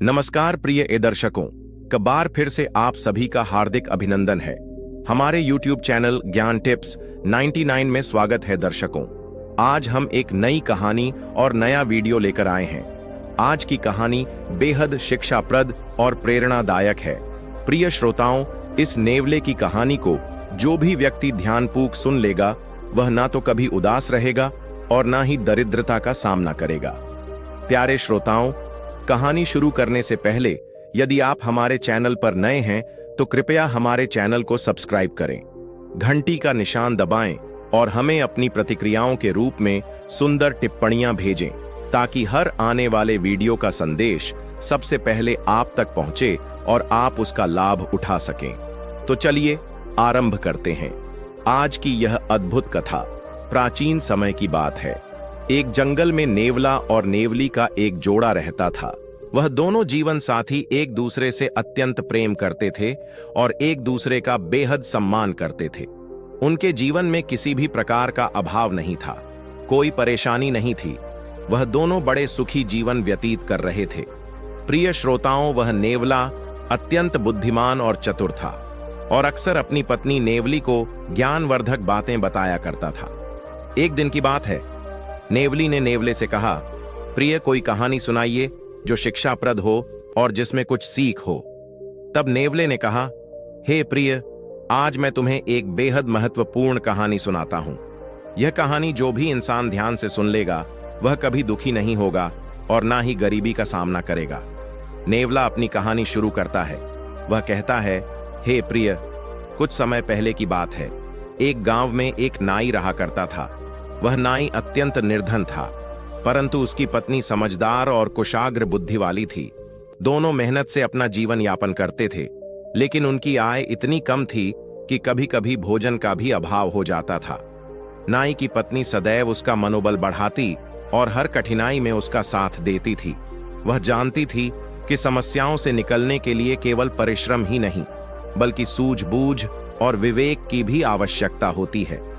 नमस्कार प्रिय दर्शकों, कबार फिर से आप सभी का हार्दिक अभिनंदन है। हमारे YouTube चैनल ज्ञान टिप्स 99 में स्वागत है दर्शकों। आज हम एक नई कहानी और नया वीडियो लेकर आए हैं। आज की कहानी बेहद शिक्षाप्रद और प्रेरणादायक है। प्रिय श्रोताओं, इस नेवले की कहानी को जो भी व्यक्ति ध्यानपूर्वक सुन लेगा वह ना तो कभी उदास रहेगा और ना ही दरिद्रता का सामना करेगा। प्यारे श्रोताओं, कहानी शुरू करने से पहले यदि आप हमारे चैनल पर नए हैं तो कृपया हमारे चैनल को सब्सक्राइब करें, घंटी का निशान दबाएं और हमें अपनी प्रतिक्रियाओं के रूप में सुंदर टिप्पणियां भेजें ताकि हर आने वाले वीडियो का संदेश सबसे पहले आप तक पहुंचे और आप उसका लाभ उठा सकें। तो चलिए आरंभ करते हैं। आज की यह अद्भुत कथा प्राचीन समय की बात है। एक जंगल में नेवला और नेवली का एक जोड़ा रहता था। वह दोनों जीवन साथी एक दूसरे से अत्यंत प्रेम करते थे और एक दूसरे का बेहद सम्मान करते थे। उनके जीवन में किसी भी प्रकार का अभाव नहीं था, कोई परेशानी नहीं थी। वह दोनों बड़े सुखी जीवन व्यतीत कर रहे थे। प्रिय श्रोताओं, वह नेवला अत्यंत बुद्धिमान और चतुर था और अक्सर अपनी पत्नी नेवली को ज्ञानवर्धक बातें बताया करता था। एक दिन की बात है, नेवली ने नेवले से कहा, प्रिय कोई कहानी सुनाइए जो शिक्षाप्रद हो और जिसमें कुछ सीख हो। तब नेवले ने कहा, हे प्रिय, आज मैं तुम्हें एक बेहद महत्वपूर्ण कहानी सुनाता हूं। यह कहानी जो भी इंसान ध्यान से सुन लेगा वह कभी दुखी नहीं होगा और ना ही गरीबी का सामना करेगा। नेवला अपनी कहानी शुरू करता है। वह कहता है, हे प्रिय, कुछ समय पहले की बात है। एक गांव में एक नाई रहा करता था। वह नाई अत्यंत निर्धन था, परंतु उसकी पत्नी समझदार और कुशाग्र बुद्धि वाली थी। दोनों मेहनत से अपना जीवन यापन करते थे, लेकिन उनकी आय इतनी कम थी कि कभी कभी भोजन का भी अभाव हो जाता था। नाई की पत्नी सदैव उसका मनोबल बढ़ाती और हर कठिनाई में उसका साथ देती थी। वह जानती थी कि समस्याओं से निकलने के लिए केवल परिश्रम ही नहीं बल्कि सूझबूझ और विवेक की भी आवश्यकता होती है।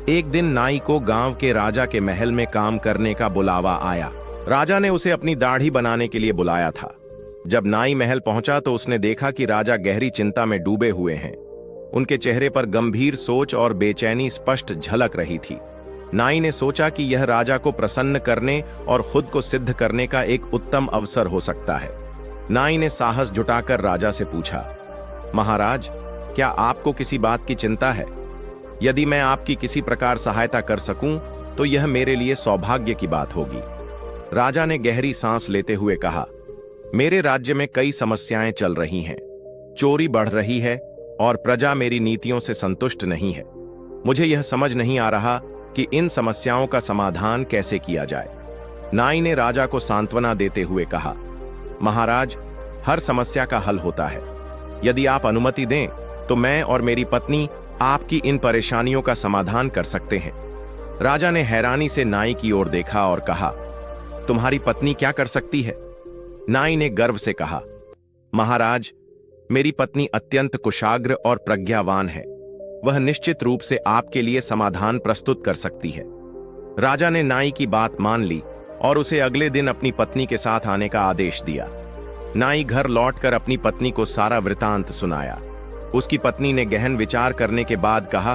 एक दिन नाई को गांव के राजा के महल में काम करने का बुलावा आया। राजा ने उसे अपनी दाढ़ी बनाने के लिए बुलाया था। जब नाई महल पहुंचा तो उसने देखा कि राजा गहरी चिंता में डूबे हुए हैं। उनके चेहरे पर गंभीर सोच और बेचैनी स्पष्ट झलक रही थी। नाई ने सोचा कि यह राजा को प्रसन्न करने और खुद को सिद्ध करने का एक उत्तम अवसर हो सकता है। नाई ने साहस जुटाकर राजा से पूछा, महाराज, क्या आपको किसी बात की चिंता है? यदि मैं आपकी किसी प्रकार सहायता कर सकूं तो यह मेरे लिए सौभाग्य की बात होगी। राजा ने गहरी सांस लेते हुए कहा, मेरे राज्य में कई समस्याएं चल रही हैं। चोरी बढ़ रही है और प्रजा मेरी नीतियों से संतुष्ट नहीं है। मुझे यह समझ नहीं आ रहा कि इन समस्याओं का समाधान कैसे किया जाए। नाई ने राजा को सांत्वना देते हुए कहा, महाराज, हर समस्या का हल होता है। यदि आप अनुमति दें तो मैं और मेरी पत्नी आपकी इन परेशानियों का समाधान कर सकते हैं। राजा ने हैरानी से नाई की ओर देखा और कहा, तुम्हारी पत्नी क्या कर सकती है? नाई ने गर्व से कहा, महाराज, मेरी पत्नी अत्यंत कुशाग्र और प्रज्ञावान है। वह निश्चित रूप से आपके लिए समाधान प्रस्तुत कर सकती है। राजा ने नाई की बात मान ली और उसे अगले दिन अपनी पत्नी के साथ आने का आदेश दिया। नाई घर लौटकर अपनी पत्नी को सारा वृतांत सुनाया। उसकी पत्नी ने गहन विचार करने के बाद कहा,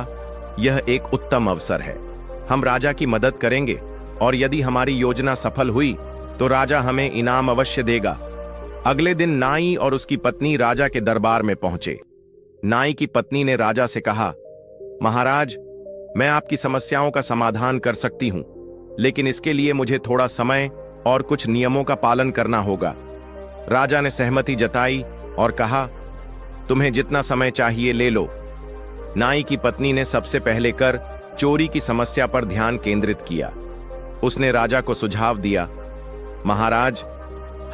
यह एक उत्तम अवसर है। हम राजा की मदद करेंगे और यदि हमारी योजना सफल हुई तो राजा हमें इनाम अवश्य देगा। अगले दिन नाई और उसकी पत्नी राजा के दरबार में पहुंचे। नाई की पत्नी ने राजा से कहा, महाराज, मैं आपकी समस्याओं का समाधान कर सकती हूं, लेकिन इसके लिए मुझे थोड़ा समय और कुछ नियमों का पालन करना होगा। राजा ने सहमति जताई और कहा, तुम्हें जितना समय चाहिए ले लो। नाई की पत्नी ने सबसे पहले कर चोरी की समस्या पर ध्यान केंद्रित किया। उसने राजा को सुझाव दिया, महाराज,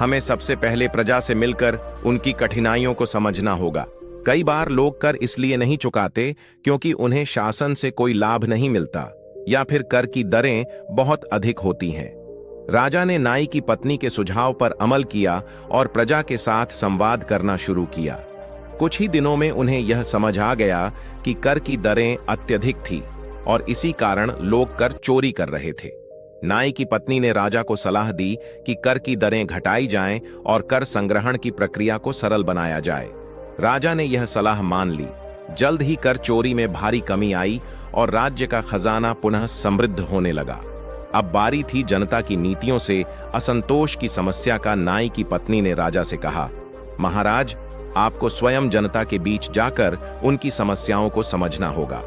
हमें सबसे पहले प्रजा से मिलकर उनकी कठिनाइयों को समझना होगा। कई बार लोग कर इसलिए नहीं चुकाते क्योंकि उन्हें शासन से कोई लाभ नहीं मिलता या फिर कर की दरें बहुत अधिक होती हैं। राजा ने नाई की पत्नी के सुझाव पर अमल किया और प्रजा के साथ संवाद करना शुरू किया। कुछ ही दिनों में उन्हें यह समझ आ गया कि कर की दरें अत्यधिक थी और इसी कारण लोग कर चोरी कर रहे थे। नाई की पत्नी ने राजा को सलाह दी कि कर की दरें घटाई जाएं और कर संग्रहण की प्रक्रिया को सरल बनाया जाए। राजा ने यह सलाह मान ली। जल्द ही कर चोरी में भारी कमी आई और राज्य का खजाना पुनः समृद्ध होने लगा। अब बारी थी जनता की नीतियों से असंतोष की समस्या का। नाई की पत्नी ने राजा से कहा, महाराज, आपको स्वयं जनता के बीच जाकर उनकी समस्याओं को समझना होगा।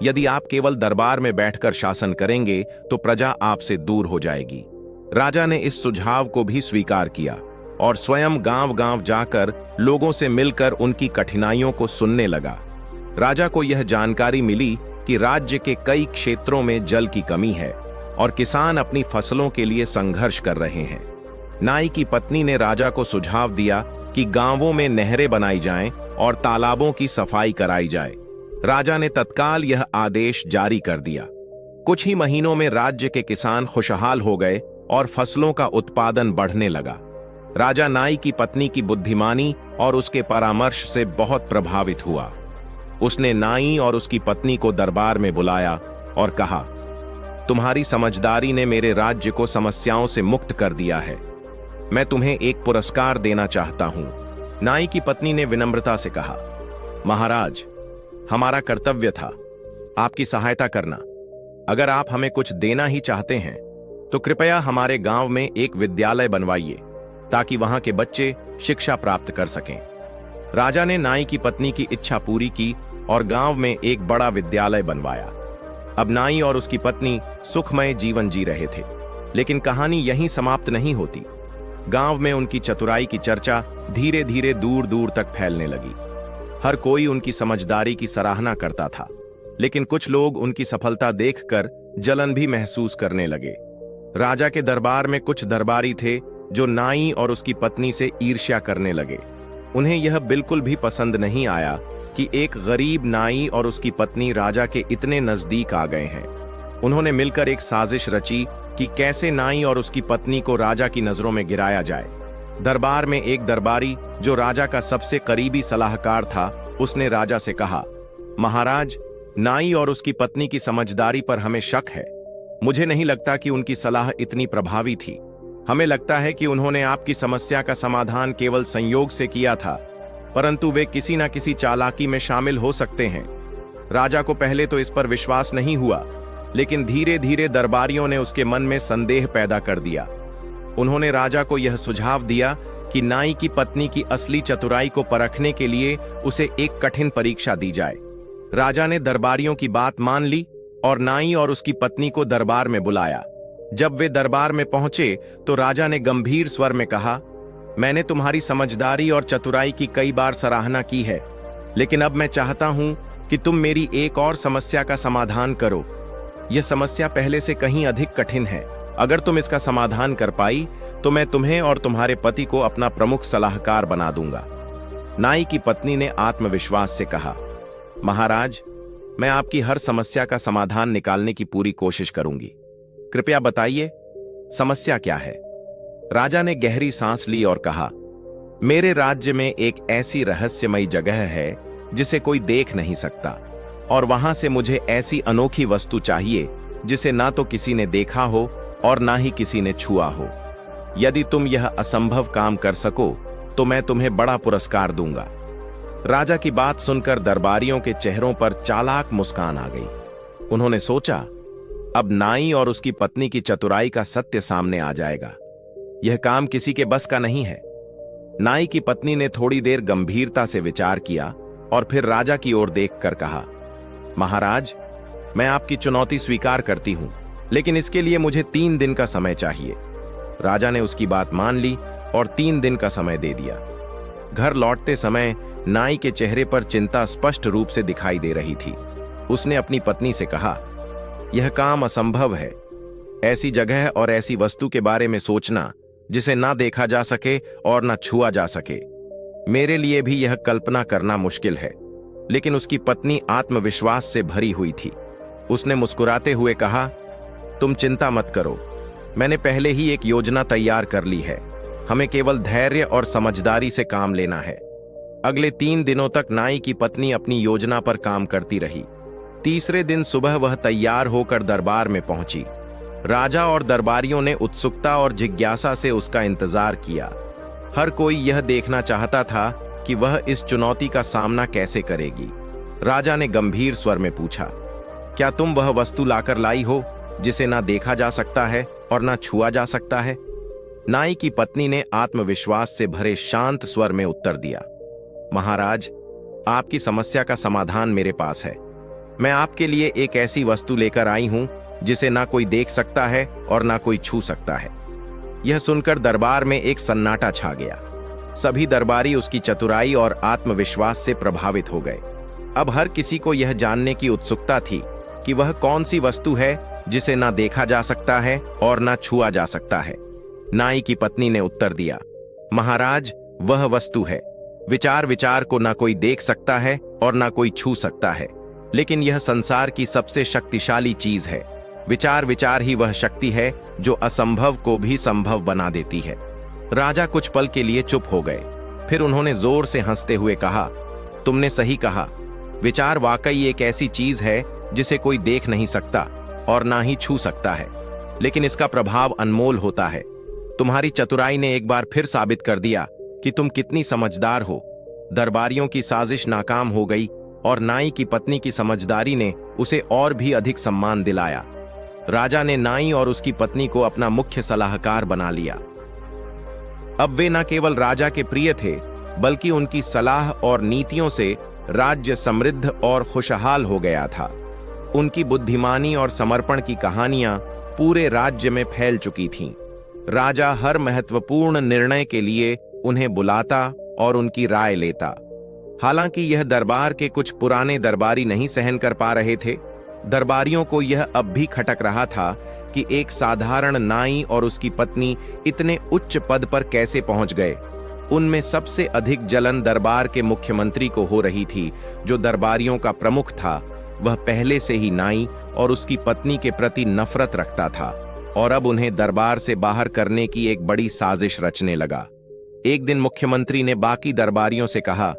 यदि आप केवल दरबार में बैठकर शासन करेंगे तो प्रजा आपसे दूर हो जाएगी। राजा ने इस सुझाव को भी स्वीकार किया और स्वयं गांव-गांव जाकर लोगों से मिलकर उनकी कठिनाइयों को सुनने लगा। राजा को यह जानकारी मिली कि राज्य के कई क्षेत्रों में जल की कमी है और किसान अपनी फसलों के लिए संघर्ष कर रहे हैं। नाई की पत्नी ने राजा को सुझाव दिया कि गांवों में नहरें बनाई जाएं और तालाबों की सफाई कराई जाए। राजा ने तत्काल यह आदेश जारी कर दिया। कुछ ही महीनों में राज्य के किसान खुशहाल हो गए और फसलों का उत्पादन बढ़ने लगा। राजा नाई की पत्नी की बुद्धिमानी और उसके परामर्श से बहुत प्रभावित हुआ। उसने नाई और उसकी पत्नी को दरबार में बुलाया और कहा, तुम्हारी समझदारी ने मेरे राज्य को समस्याओं से मुक्त कर दिया है। मैं तुम्हें एक पुरस्कार देना चाहता हूं। नाई की पत्नी ने विनम्रता से कहा, महाराज, हमारा कर्तव्य था आपकी सहायता करना। अगर आप हमें कुछ देना ही चाहते हैं तो कृपया हमारे गांव में एक विद्यालय बनवाइए ताकि वहां के बच्चे शिक्षा प्राप्त कर सकें। राजा ने नाई की पत्नी की इच्छा पूरी की और गांव में एक बड़ा विद्यालय बनवाया। अब नाई और उसकी पत्नी सुखमय जीवन जी रहे थे। लेकिन कहानी यहीं समाप्त नहीं होती। गांव में उनकी चतुराई की चर्चा धीरे धीरे दूर दूर तक फैलने लगी। हर कोई उनकी समझदारी की सराहना करता था, लेकिन कुछ लोग उनकी सफलता देखकर जलन भी महसूस करने लगे। राजा के दरबार में कुछ दरबारी थे जो नाई और उसकी पत्नी से ईर्ष्या करने लगे। उन्हें यह बिल्कुल भी पसंद नहीं आया कि एक गरीब नाई और उसकी पत्नी राजा के इतने नजदीक आ गए हैं। उन्होंने मिलकर एक साजिश रची कि कैसे नाई और उसकी पत्नी को राजा की नजरों में गिराया जाए। दरबार में एक दरबारी जो राजा का सबसे करीबी सलाहकार था, उसने राजा से कहा, महाराज, नाई और उसकी पत्नी की समझदारी पर हमें शक है। मुझे नहीं लगता कि उनकी सलाह इतनी प्रभावी थी। हमें लगता है कि उन्होंने आपकी समस्या का समाधान केवल संयोग से किया था, परंतु वे किसी न किसी चालाकी में शामिल हो सकते हैं। राजा को पहले तो इस पर विश्वास नहीं हुआ, लेकिन धीरे धीरे दरबारियों ने उसके मन में संदेह पैदा कर दिया। उन्होंने राजा को यह सुझाव दिया कि नाई की पत्नी की असली चतुराई को परखने के लिए उसे एक कठिन परीक्षा दी जाए। राजा ने दरबारियों की बात मान ली और नाई और उसकी पत्नी को दरबार में बुलाया। जब वे दरबार में पहुंचे तो राजा ने गंभीर स्वर में कहा, मैंने तुम्हारी समझदारी और चतुराई की कई बार सराहना की है, लेकिन अब मैं चाहता हूं कि तुम मेरी एक और समस्या का समाधान करो। यह समस्या पहले से कहीं अधिक कठिन है। अगर तुम इसका समाधान कर पाई तो मैं तुम्हें और तुम्हारे पति को अपना प्रमुख सलाहकार बना दूंगा। नाई की पत्नी ने आत्मविश्वास से कहा, महाराज, मैं आपकी हर समस्या का समाधान निकालने की पूरी कोशिश करूंगी। कृपया बताइए, समस्या क्या है? राजा ने गहरी सांस ली और कहा, मेरे राज्य में एक ऐसी रहस्यमयी जगह है जिसे कोई देख नहीं सकता, और वहां से मुझे ऐसी अनोखी वस्तु चाहिए जिसे ना तो किसी ने देखा हो और ना ही किसी ने छुआ हो। यदि तुम यह असंभव काम कर सको तो मैं तुम्हें बड़ा पुरस्कार दूंगा। राजा की बात सुनकर दरबारियों के चेहरों पर चालाक मुस्कान आ गई। उन्होंने सोचा, अब नाई और उसकी पत्नी की चतुराई का सत्य सामने आ जाएगा। यह काम किसी के बस का नहीं है। नाई की पत्नी ने थोड़ी देर गंभीरता से विचार किया और फिर राजा की ओर देखकर कहा, महाराज, मैं आपकी चुनौती स्वीकार करती हूं, लेकिन इसके लिए मुझे 3 दिन का समय चाहिए। राजा ने उसकी बात मान ली और 3 दिन का समय दे दिया। घर लौटते समय नाई के चेहरे पर चिंता स्पष्ट रूप से दिखाई दे रही थी। उसने अपनी पत्नी से कहा, यह काम असंभव है। ऐसी जगह और ऐसी वस्तु के बारे में सोचना जिसे ना देखा जा सके और ना छुआ जा सके, मेरे लिए भी यह कल्पना करना मुश्किल है। लेकिन उसकी पत्नी आत्मविश्वास से भरी हुई थी। उसने मुस्कुराते हुए कहा, तुम चिंता मत करो, मैंने पहले ही एक योजना तैयार कर ली है। हमें केवल धैर्य और समझदारी से काम लेना है। अगले 3 दिनों तक नाई की पत्नी अपनी योजना पर काम करती रही। तीसरे दिन सुबह वह तैयार होकर दरबार में पहुंची। राजा और दरबारियों ने उत्सुकता और जिज्ञासा से उसका इंतजार किया। हर कोई यह देखना चाहता था कि वह इस चुनौती का सामना कैसे करेगी। राजा ने गंभीर स्वर में पूछा, क्या तुम वह वस्तु लाकर लाई हो जिसे ना देखा जा सकता है और ना छुआ जा सकता है? नाई की पत्नी ने आत्मविश्वास से भरे शांत स्वर में उत्तर दिया, महाराज, आपकी समस्या का समाधान मेरे पास है। मैं आपके लिए एक ऐसी वस्तु लेकर आई हूं जिसे ना कोई देख सकता है और ना कोई छू सकता है। यह सुनकर दरबार में एक सन्नाटा छा गया। सभी दरबारी उसकी चतुराई और आत्मविश्वास से प्रभावित हो गए। अब हर किसी को यह जानने की उत्सुकता थी कि वह कौन सी वस्तु है जिसे ना देखा जा सकता है और ना छुआ जा सकता है। नाई की पत्नी ने उत्तर दिया, महाराज, वह वस्तु है, विचार विचार को ना कोई देख सकता है और ना कोई छू सकता है, लेकिन यह संसार की सबसे शक्तिशाली चीज है। विचार विचार ही वह शक्ति है जो असंभव को भी संभव बना देती है। राजा कुछ पल के लिए चुप हो गए, फिर उन्होंने जोर से हंसते हुए कहा, तुमने सही कहा, विचार वाकई एक ऐसी चीज है जिसे कोई देख नहीं सकता और ना ही छू सकता है, लेकिन इसका प्रभाव अनमोल होता है। तुम्हारी चतुराई ने एक बार फिर साबित कर दिया कि तुम कितनी समझदार हो। दरबारियों की साजिश नाकाम हो गई और नाई की पत्नी की समझदारी ने उसे और भी अधिक सम्मान दिलाया। राजा ने नाई और उसकी पत्नी को अपना मुख्य सलाहकार बना लिया। अब वे न केवल राजा के प्रिय थे, बल्कि उनकी सलाह और नीतियों से राज्य समृद्ध और खुशहाल हो गया था। उनकी बुद्धिमानी और समर्पण की कहानियां पूरे राज्य में फैल चुकी थीं। राजा हर महत्वपूर्ण निर्णय के लिए उन्हें बुलाता और उनकी राय लेता। हालांकि यह दरबार के कुछ पुराने दरबारी नहीं सहन कर पा रहे थे। दरबारियों को यह अब भी खटक रहा था कि एक साधारण नाई और उसकी पत्नी इतने उच्च पद पर कैसे पहुंच गए। उनमें सबसे अधिक जलन दरबार के मुख्यमंत्री को हो रही थी, जो दरबारियों का प्रमुख था। वह पहले से ही नाई और उसकी पत्नी के प्रति नफरत रखता था और अब उन्हें दरबार से बाहर करने की एक बड़ी साजिश रचने लगा। एक दिन मुख्यमंत्री ने बाकी दरबारियों से कहा,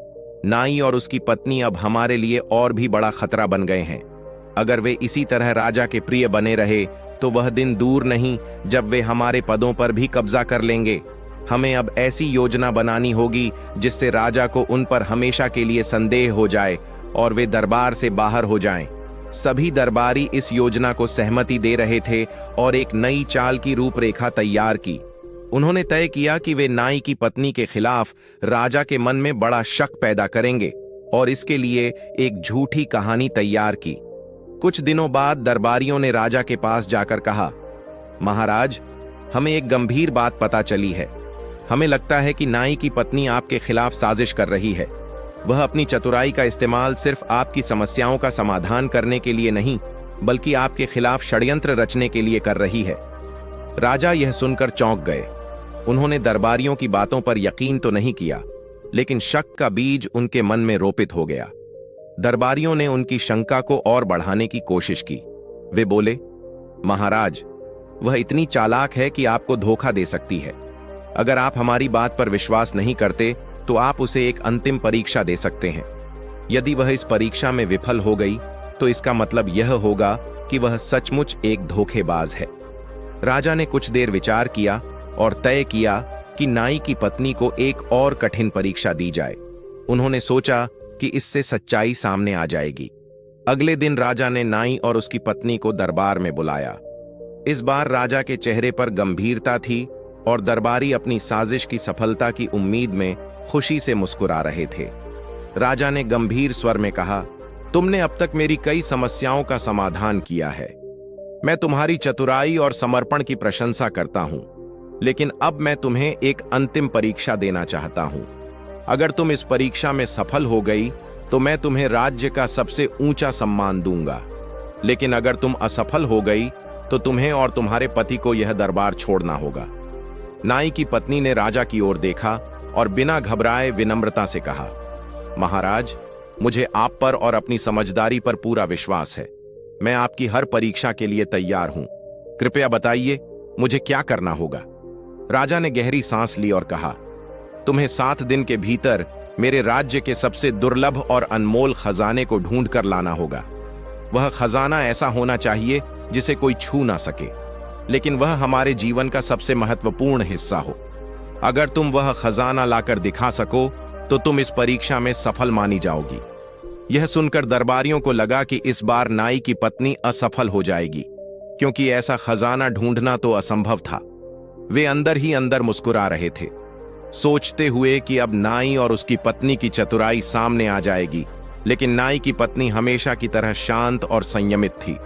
नाई और उसकी पत्नी अब हमारे लिए और भी बड़ा खतरा बन गए हैं। अगर वे इसी तरह राजा के प्रिय बने रहे तो वह दिन दूर नहीं जब वे हमारे पदों पर भी कब्जा कर लेंगे। हमें अब ऐसी योजना बनानी होगी जिससे राजा को उन पर हमेशा के लिए संदेह हो जाए और वे दरबार से बाहर हो जाएं। सभी दरबारी इस योजना को सहमति दे रहे थे और एक नई चाल की रूपरेखा तैयार की। उन्होंने तय किया कि वे नाई की पत्नी के खिलाफ राजा के मन में बड़ा शक पैदा करेंगे और इसके लिए एक झूठी कहानी तैयार की। कुछ दिनों बाद दरबारियों ने राजा के पास जाकर कहा, महाराज, हमें एक गंभीर बात पता चली है। हमें लगता है कि नाई की पत्नी आपके खिलाफ साजिश कर रही है। वह अपनी चतुराई का इस्तेमाल सिर्फ आपकी समस्याओं का समाधान करने के लिए नहीं, बल्कि आपके खिलाफ षड्यंत्र रचने के लिए कर रही है। राजा यह सुनकर चौंक गए। उन्होंने दरबारियों की बातों पर यकीन तो नहीं किया, लेकिन शक का बीज उनके मन में रोपित हो गया। दरबारियों ने उनकी शंका को और बढ़ाने की कोशिश की। वे बोले, महाराज, वह इतनी चालाक है कि आपको धोखा दे सकती है। अगर आप हमारी बात पर विश्वास नहीं करते तो आप उसे एक अंतिम परीक्षा दे सकते हैं। यदि वह इस परीक्षा में विफल हो गई तो इसका मतलब यह होगा कि वह सचमुच एक धोखेबाज है। राजा ने कुछ देर विचार किया और तय किया कि नाई की पत्नी को एक और कठिन परीक्षा दी जाए। उन्होंने सोचा कि इससे सच्चाई सामने आ जाएगी। अगले दिन राजा ने नाई और उसकी पत्नी को दरबार में बुलाया। इस बार राजा के चेहरे पर गंभीरता थी और दरबारी अपनी साजिश की सफलता की उम्मीद में खुशी से मुस्कुरा रहे थे। राजा ने गंभीर स्वर में कहा, तुमने अब तक मेरी कई समस्याओं का समाधान किया है। मैं तुम्हारी चतुराई और समर्पण की प्रशंसा करता हूं, लेकिन अब मैं तुम्हें एक अंतिम परीक्षा देना चाहता हूं। अगर तुम इस परीक्षा में सफल हो गई तो मैं तुम्हें राज्य का सबसे ऊंचा सम्मान दूंगा, लेकिन अगर तुम असफल हो गई तो तुम्हें और तुम्हारे पति को यह दरबार छोड़ना होगा। नाई की पत्नी ने राजा की ओर देखा और बिना घबराए विनम्रता से कहा, महाराज, मुझे आप पर और अपनी समझदारी पर पूरा विश्वास है। मैं आपकी हर परीक्षा के लिए तैयार हूं। कृपया बताइए, मुझे क्या करना होगा? राजा ने गहरी सांस ली और कहा, तुम्हें 7 दिन के भीतर मेरे राज्य के सबसे दुर्लभ और अनमोल खजाने को ढूंढ कर लाना होगा। वह खजाना ऐसा होना चाहिए जिसे कोई छू ना सके। लेकिन वह हमारे जीवन का सबसे महत्वपूर्ण हिस्सा हो। अगर तुम वह खजाना लाकर दिखा सको तो तुम इस परीक्षा में सफल मानी जाओगी। यह सुनकर दरबारियों को लगा कि इस बार नाई की पत्नी असफल हो जाएगी, क्योंकि ऐसा खजाना ढूंढना तो असंभव था। वे अंदर ही अंदर मुस्कुरा रहे थे, सोचते हुए कि अब नाई और उसकी पत्नी की चतुराई सामने आ जाएगी। लेकिन नाई की पत्नी हमेशा की तरह शांत और संयमित थी।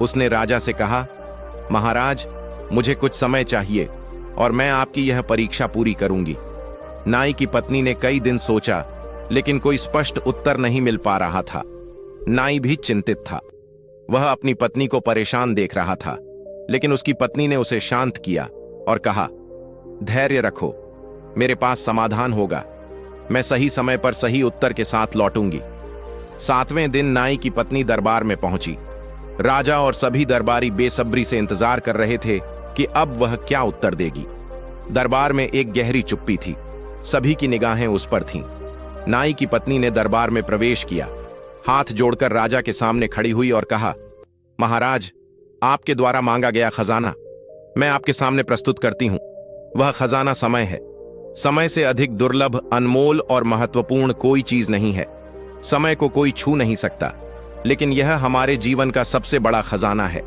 उसने राजा से कहा, महाराज, मुझे कुछ समय चाहिए और मैं आपकी यह परीक्षा पूरी करूंगी। नाई की पत्नी ने कई दिन सोचा, लेकिन कोई स्पष्ट उत्तर नहीं मिल पा रहा था। नाई भी चिंतित था। वह अपनी पत्नी को परेशान देख रहा था, लेकिन उसकी पत्नी ने उसे शांत किया और कहा, धैर्य रखो, मेरे पास समाधान होगा। मैं सही समय पर सही उत्तर के साथ लौटूंगी। 7वें दिन नाई की पत्नी दरबार में पहुंची। राजा और सभी दरबारी बेसब्री से इंतजार कर रहे थे कि अब वह क्या उत्तर देगी। दरबार में एक गहरी चुप्पी थी। सभी की निगाहें उस पर थीं। नाई की पत्नी ने दरबार में प्रवेश किया, हाथ जोड़कर राजा के सामने खड़ी हुई और कहा, महाराज, आपके द्वारा मांगा गया खजाना मैं आपके सामने प्रस्तुत करती हूं। वह खजाना समय है। समय से अधिक दुर्लभ, अनमोल और महत्वपूर्ण कोई चीज नहीं है। समय को कोई छू नहीं सकता, लेकिन यह हमारे जीवन का सबसे बड़ा खजाना है।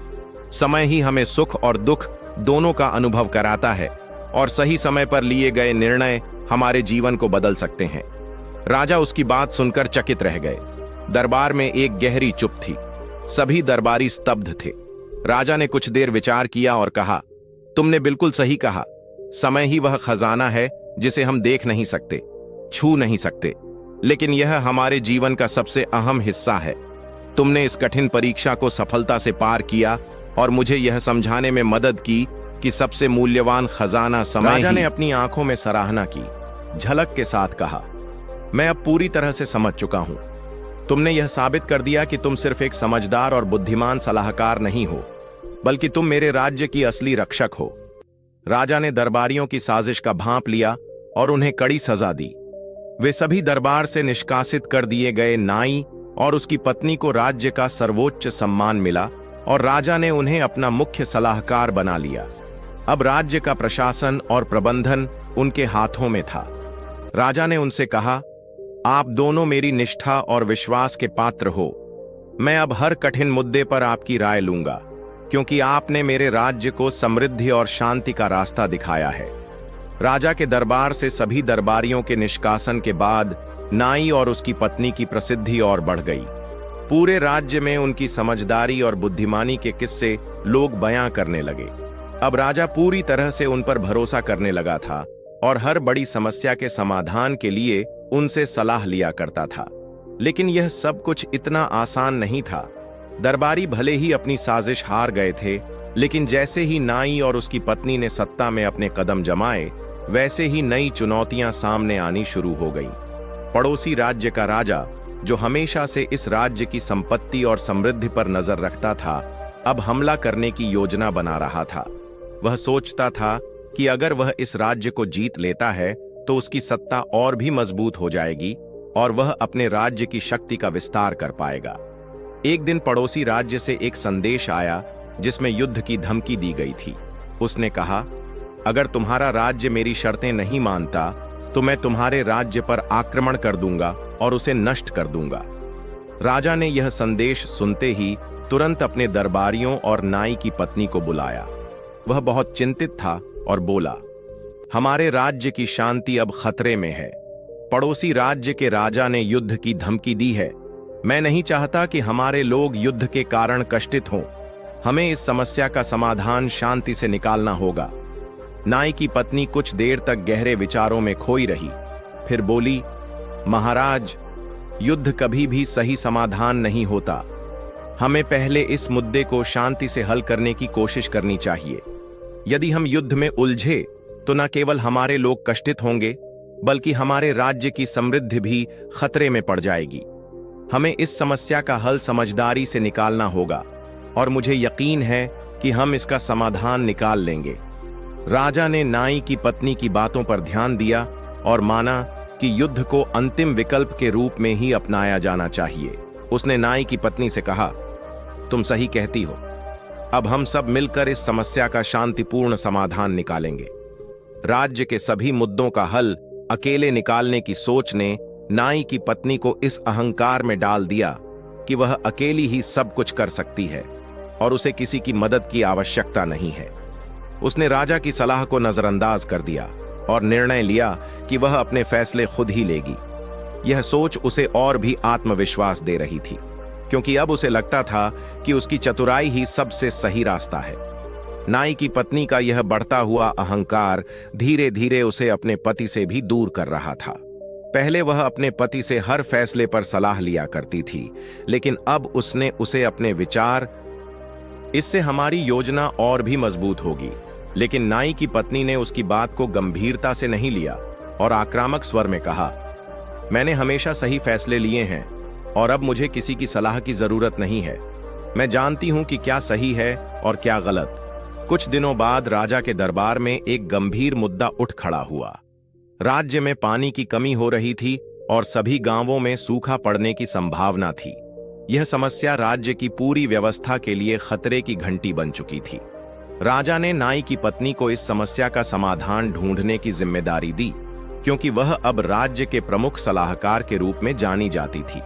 समय ही हमें सुख और दुख दोनों का अनुभव कराता है, और सही समय पर लिए गए निर्णय हमारे जीवन को बदल सकते हैं। राजा उसकी बात सुनकर चकित रह गए। दरबार में एक गहरी चुप थी। सभी दरबारी स्तब्ध थे। राजा ने कुछ देर विचार किया और कहा, तुमने बिल्कुल सही कहा। समय ही वह खजाना है जिसे हम देख नहीं सकते, छू नहीं सकते, लेकिन यह हमारे जीवन का सबसे अहम हिस्सा है। तुमने इस कठिन परीक्षा को सफलता से पार किया और मुझे यह समझाने में मदद की कि सबसे मूल्यवान खजाना समय। राजा ने अपनी आंखों में सराहना की, झलक के साथ कहा, मैं अब पूरी तरह से समझ चुका हूं। तुमने यह साबित कर दिया कि तुम सिर्फ एक समझदार और बुद्धिमान सलाहकार नहीं हो, बल्कि तुम मेरे राज्य की असली रक्षक हो। राजा ने दरबारियों की साजिश का भांप लिया और उन्हें कड़ी सजा दी। वे सभी दरबार से निष्कासित कर दिए गए। नाई और उसकी पत्नी को राज्य का सर्वोच्च सम्मान मिला और राजा ने उन्हें अपना मुख्य सलाहकार बना लिया। अब राज्य का प्रशासन और प्रबंधन उनके हाथों में था। राजा ने उनसे कहा, आप दोनों मेरी निष्ठा और विश्वास के पात्र हो। मैं अब हर कठिन मुद्दे पर आपकी राय लूंगा, क्योंकि आपने मेरे राज्य को समृद्धि और शांति का रास्ता दिखाया है। राजा के दरबार से सभी दरबारियों के निष्कासन के बाद नाई और उसकी पत्नी की प्रसिद्धि और बढ़ गई। पूरे राज्य में उनकी समझदारी और बुद्धिमानी के किस्से लोग बयां करने लगे। अब राजा पूरी तरह से उन पर भरोसा करने लगा था और हर बड़ी समस्या के समाधान के लिए उनसे सलाह लिया करता था। लेकिन यह सब कुछ इतना आसान नहीं था। दरबारी भले ही अपनी साजिश हार गए थे, लेकिन जैसे ही नाई और उसकी पत्नी ने सत्ता में अपने कदम जमाए, वैसे ही नई चुनौतियां सामने आनी शुरू हो गईं। पड़ोसी राज्य का राजा, जो हमेशा से इस राज्य की संपत्ति और समृद्धि पर नजर रखता था, अब हमला करने की योजना बना रहा था। वह सोचता था कि अगर वह इस राज्य को जीत लेता है तो उसकी सत्ता और भी मजबूत हो जाएगी और वह अपने राज्य की शक्ति का विस्तार कर पाएगा। एक दिन पड़ोसी राज्य से एक संदेश आया जिसमें युद्ध की धमकी दी गई थी। उसने कहा, अगर तुम्हारा राज्य मेरी शर्तें नहीं मानता तो मैं तुम्हारे राज्य पर आक्रमण कर दूंगा और उसे नष्ट कर दूंगा। राजा ने यह संदेश सुनते ही तुरंत अपने दरबारियों और नाई की पत्नी को बुलाया। वह बहुत चिंतित था और बोला, हमारे राज्य की शांति अब खतरे में है। पड़ोसी राज्य के राजा ने युद्ध की धमकी दी है। मैं नहीं चाहता कि हमारे लोग युद्ध के कारण कष्टित हों। हमें इस समस्या का समाधान शांति से निकालना होगा। नाई की पत्नी कुछ देर तक गहरे विचारों में खोई रही, फिर बोली, महाराज, युद्ध कभी भी सही समाधान नहीं होता। हमें पहले इस मुद्दे को शांति से हल करने की कोशिश करनी चाहिए। यदि हम युद्ध में उलझे तो न केवल हमारे लोग कष्टित होंगे, बल्कि हमारे राज्य की समृद्धि भी खतरे में पड़ जाएगी। हमें इस समस्या का हल समझदारी से निकालना होगा और मुझे यकीन है कि हम इसका समाधान निकाल लेंगे। राजा ने नाई की पत्नी की बातों पर ध्यान दिया और माना कि युद्ध को अंतिम विकल्प के रूप में ही अपनाया जाना चाहिए। उसने नाई की पत्नी से कहा, तुम सही कहती हो। अब हम सब मिलकर इस समस्या का शांतिपूर्ण समाधान निकालेंगे। राज्य के सभी मुद्दों का हल अकेले निकालने की सोच ने नाई की पत्नी को इस अहंकार में डाल दिया कि वह अकेली ही सब कुछ कर सकती है और उसे किसी की मदद की आवश्यकता नहीं है। उसने राजा की सलाह को नजरअंदाज कर दिया और निर्णय लिया कि वह अपने फैसले खुद ही लेगी। यह सोच उसे और भी आत्मविश्वास दे रही थी, क्योंकि अब उसे लगता था कि उसकी चतुराई ही सबसे सही रास्ता है। नाई की पत्नी का यह बढ़ता हुआ अहंकार धीरे धीरे उसे अपने पति से भी दूर कर रहा था। पहले वह अपने पति से हर फैसले पर सलाह लिया करती थी, लेकिन अब उसने उसे अपने विचार, इससे हमारी योजना और भी मजबूत होगी। लेकिन नाई की पत्नी ने उसकी बात को गंभीरता से नहीं लिया और आक्रामक स्वर में कहा, मैंने हमेशा सही फैसले लिए हैं और अब मुझे किसी की सलाह की जरूरत नहीं है। मैं जानती हूं कि क्या सही है और क्या गलत। कुछ दिनों बाद राजा के दरबार में एक गंभीर मुद्दा उठ खड़ा हुआ। राज्य में पानी की कमी हो रही थी और सभी गांवों में सूखा पड़ने की संभावना थी। यह समस्या राज्य की पूरी व्यवस्था के लिए खतरे की घंटी बन चुकी थी। राजा ने नाई की पत्नी को इस समस्या का समाधान ढूंढने की जिम्मेदारी दी, क्योंकि वह अब राज्य के प्रमुख सलाहकार के रूप में जानी जाती थी।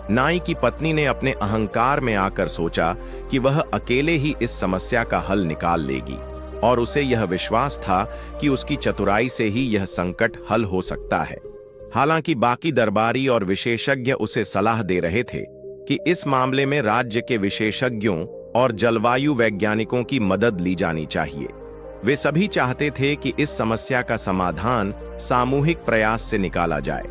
नाई की पत्नी ने अपने अहंकार में आकर सोचा कि वह अकेले ही इस समस्या का हल निकाल लेगी, और उसे यह विश्वास था कि उसकी चतुराई से ही यह संकट हल हो सकता है। हालांकि बाकी दरबारी और विशेषज्ञ उसे सलाह दे रहे थे कि इस मामले में राज्य के विशेषज्ञों और जलवायु वैज्ञानिकों की मदद ली जानी चाहिए। वे सभी चाहते थे कि इस समस्या का समाधान सामूहिक प्रयास से निकाला जाए,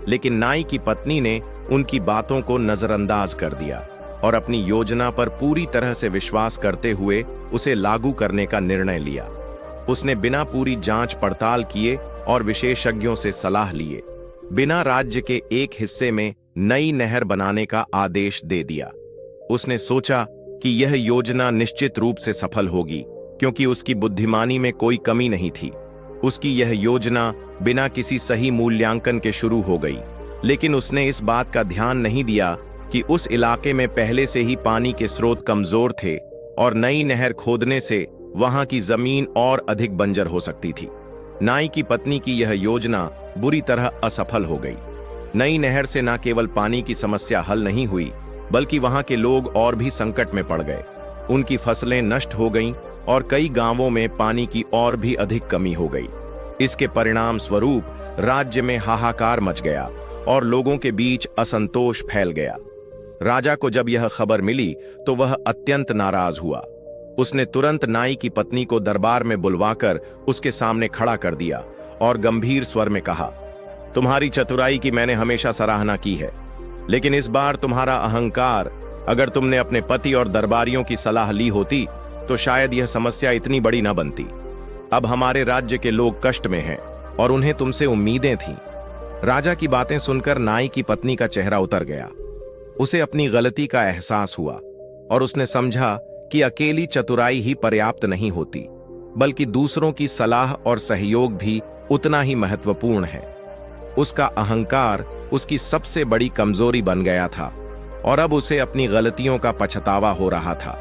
लेकिन नाई की पत्नी ने उनकी बातों को नजरअंदाज कर दिया और अपनी योजना पर पूरी तरह से विश्वास करते हुए उसे लागू करने का निर्णय लिया। उसने बिना पूरी जांच पड़ताल किए और विशेषज्ञों से सलाह लिए बिना राज्य के एक हिस्से में नई नहर बनाने का आदेश दे दिया। उसने सोचा कि यह योजना निश्चित रूप से सफल होगी, क्योंकि उसकी बुद्धिमानी में कोई कमी नहीं थी। उसकी यह योजना बिना किसी सही मूल्यांकन के शुरू हो गई, लेकिन उसने इस बात का ध्यान नहीं दिया कि उस इलाके में पहले से ही पानी के स्रोत कमजोर थे और नई नहर खोदने से वहां की जमीन और अधिक बंजर हो सकती थी। नाई की पत्नी की यह योजना बुरी तरह असफल हो गई। नई नहर से न केवल पानी की समस्या हल नहीं हुई, बल्कि वहां के लोग और भी संकट में पड़ गए। उनकी फसलें नष्ट हो गईं और कई गांवों में पानी की और भी अधिक कमी हो गई। इसके परिणाम स्वरूप राज्य में हाहाकार मच गया और लोगों के बीच असंतोष फैल गया। राजा को जब यह खबर मिली तो वह अत्यंत नाराज हुआ। उसने तुरंत नाई की पत्नी को दरबार में बुलवाकर उसके सामने खड़ा कर दिया और गंभीर स्वर में कहा, तुम्हारी चतुराई की मैंने हमेशा सराहना की है, लेकिन इस बार तुम्हारा अहंकार, अगर तुमने अपने पति और दरबारियों की सलाह ली होती तो शायद यह समस्या इतनी बड़ी न बनती। अब हमारे राज्य के लोग कष्ट में हैं और उन्हें तुमसे उम्मीदें थीं। राजा की बातें सुनकर नाई की पत्नी का चेहरा उतर गया। उसे अपनी गलती का एहसास हुआ और उसने समझा कि अकेली चतुराई ही पर्याप्त नहीं होती, बल्कि दूसरों की सलाह और सहयोग भी उतना ही महत्वपूर्ण है। उसका अहंकार उसकी सबसे बड़ी कमजोरी बन गया था और अब उसे अपनी गलतियों का पछतावा हो रहा था।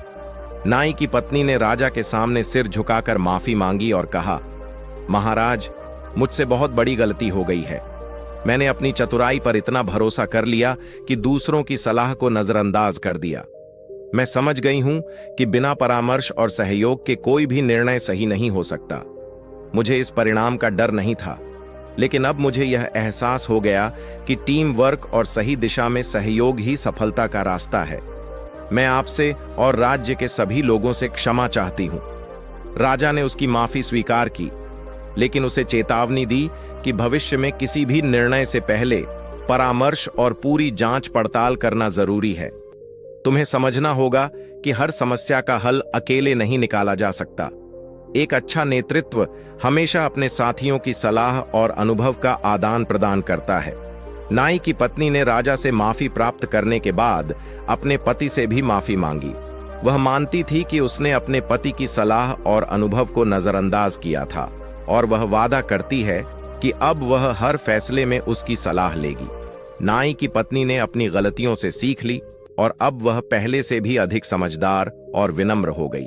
नाई की पत्नी ने राजा के सामने सिर झुकाकर माफी मांगी और कहा, महाराज, मुझसे बहुत बड़ी गलती हो गई है। मैंने अपनी चतुराई पर इतना भरोसा कर लिया कि दूसरों की सलाह को नजरअंदाज कर दिया। मैं समझ गई हूं कि बिना परामर्श और सहयोग के कोई भी निर्णय सही नहीं हो सकता। मुझे इस परिणाम का डर नहीं था, लेकिन अब मुझे यह एहसास हो गया कि टीम वर्क और सही दिशा में सहयोग ही सफलता का रास्ता है। मैं आपसे और राज्य के सभी लोगों से क्षमा चाहती हूं। राजा ने उसकी माफी स्वीकार की, लेकिन उसे चेतावनी दी कि भविष्य में किसी भी निर्णय से पहले परामर्श और पूरी जांच पड़ताल करना जरूरी है। तुम्हें समझना होगा कि हर समस्या का हल अकेले नहीं निकाला जा सकता। एक अच्छा नेतृत्व हमेशा अपने साथियों की सलाह और अनुभव का आदान प्रदान करता है। नाई की पत्नी ने राजा से माफी प्राप्त करने के बाद अपने पति से भी माफी मांगी। वह मानती थी कि उसने अपने पति की सलाह और अनुभव को नजरअंदाज किया था, और वह वादा करती है कि अब वह हर फैसले में उसकी सलाह लेगी। नाई की पत्नी ने अपनी गलतियों से सीख ली और अब वह पहले से भी अधिक समझदार और विनम्र हो गई।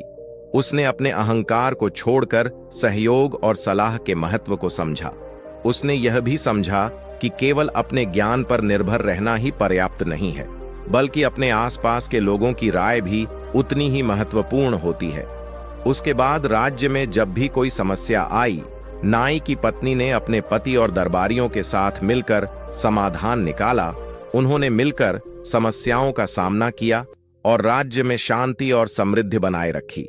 उसने अपने अहंकार को छोड़कर सहयोग और सलाह के महत्व को समझा। उसने यह भी समझा कि केवल अपने ज्ञान पर निर्भर रहना ही पर्याप्त नहीं है, बल्कि अपने आसपास के लोगों की राय भी उतनी ही महत्वपूर्ण होती है। उसके बाद राज्य में जब भी कोई समस्या आई, नाई की पत्नी ने अपने पति और दरबारियों के साथ मिलकर समाधान निकाला। उन्होंने मिलकर समस्याओं का सामना किया और राज्य में शांति और समृद्धि बनाए रखी।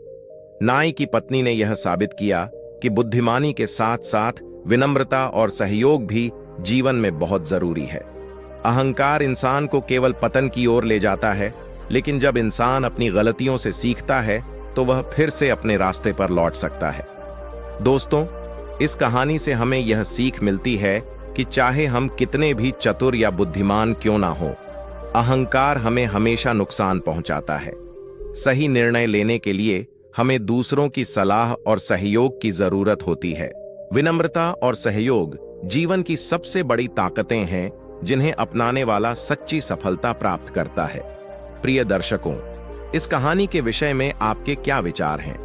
नाई की पत्नी ने यह साबित किया कि बुद्धिमानी के साथ साथ विनम्रता और सहयोग भी जीवन में बहुत जरूरी है। अहंकार इंसान को केवल पतन की ओर ले जाता है, लेकिन जब इंसान अपनी गलतियों से सीखता है तो वह फिर से अपने रास्ते पर लौट सकता है। दोस्तों, इस कहानी से हमें यह सीख मिलती है कि चाहे हम कितने भी चतुर या बुद्धिमान क्यों ना हो, अहंकार हमें हमेशा नुकसान पहुंचाता है। सही निर्णय लेने के लिए हमें दूसरों की सलाह और सहयोग की जरूरत होती है। विनम्रता और सहयोग जीवन की सबसे बड़ी ताकतें हैं, जिन्हें अपनाने वाला सच्ची सफलता प्राप्त करता है। प्रिय दर्शकों, इस कहानी के विषय में आपके क्या विचार हैं?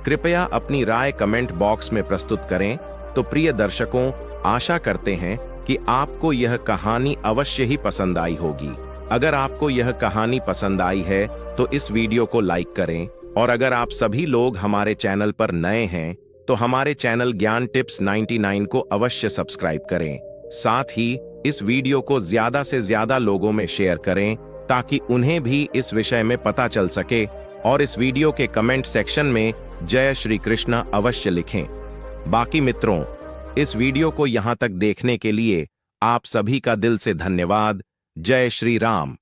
कृपया अपनी राय कमेंट बॉक्स में प्रस्तुत करें। तो प्रिय दर्शकों, आशा करते हैं कि आपको यह कहानी अवश्य ही पसंद आई होगी। अगर आपको यह कहानी पसंद आई है तो इस वीडियो को लाइक करें, और अगर आप सभी लोग हमारे चैनल पर नए हैं तो हमारे चैनल ज्ञान टिप्स 99 को अवश्य सब्सक्राइब करें। साथ ही इस वीडियो को ज्यादा से ज्यादा लोगों में शेयर करें ताकि उन्हें भी इस विषय में पता चल सके, और इस वीडियो के कमेंट सेक्शन में जय श्री कृष्ण अवश्य लिखें। बाकी मित्रों, इस वीडियो को यहां तक देखने के लिए आप सभी का दिल से धन्यवाद। जय श्री राम।